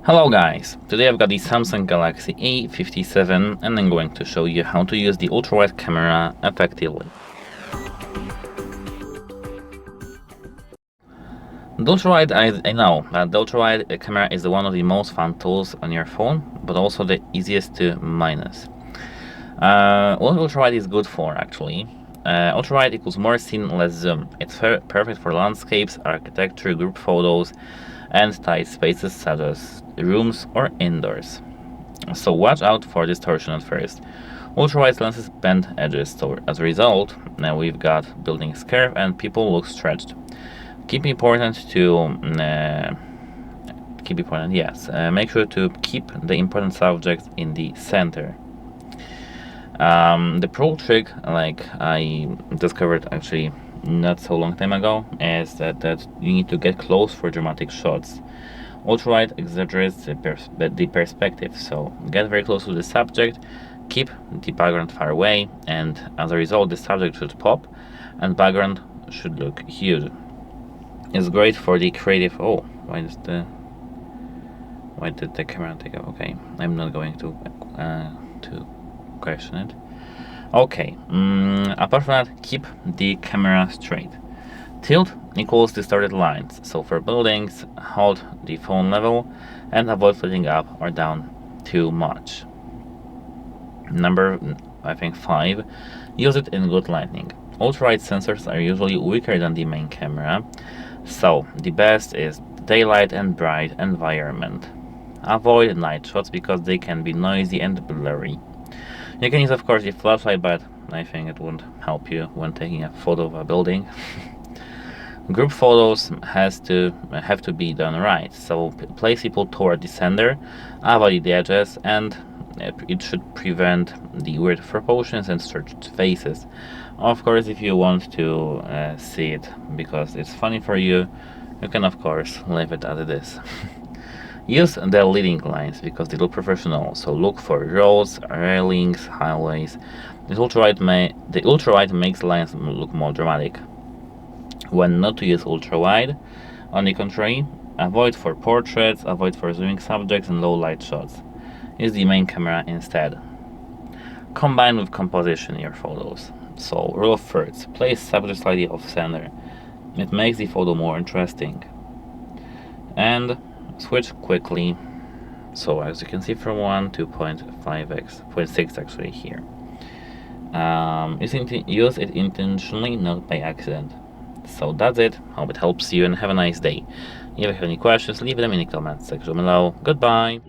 Hello guys, today I've got the Samsung Galaxy A57 and I'm going to show you how to use the ultra-wide camera effectively. The ultra-wide, I know that the ultra-wide camera is one of the most fun tools on your phone, but also the easiest to minus. What ultra-wide is good for actually? Ultra-wide equals more scene, less zoom. It's perfect for landscapes, architecture, group photos, and tight spaces such as rooms or indoors. So watch out for distortion at first. Ultra-wide lenses bend edges, so as a result, now we've got buildings curve and people look stretched. Make sure to keep the important subjects in the center. The pro trick, like I discovered actually not so long time ago, is that you need to get close for dramatic shots. Ultra-wide exaggerates the perspective, so get very close to the subject, keep the background far away, and as a result the subject should pop and background should look huge. It's great for the creative. Oh, why did the camera take off? Okay, I'm not going to question it. Okay, apart from that, keep the camera straight. Tilt equals distorted lines, so for buildings, hold the phone level and avoid floating up or down too much. Number, I think 5, use it in good lighting. Ultra-wide sensors are usually weaker than the main camera, so the best is daylight and bright environment. Avoid night shots because they can be noisy and blurry. You can use, of course, the flashlight, but I think it won't help you when taking a photo of a building. Group photos have to be done right, so place people toward the center, avoid the edges, and it should prevent the weird proportions and stretched faces. Of course, if you want to see it because it's funny for you, you can of course leave it as it is. Use the leading lines because they look professional, so look for roads, railings, highways. The ultra-wide makes lines look more dramatic. When not to use ultra-wide, on the contrary, avoid for portraits, avoid for zooming subjects and low light shots. Use the main camera instead. Combine with composition in your photos. So rule of thirds, place subject slightly off center. It makes the photo more interesting. And switch quickly, so as you can see from 1 to 0.6 actually here. Use it intentionally, not by accident. So that's it. Hope it helps you and have a nice day. If you have any questions, leave them in the comments section below. Goodbye.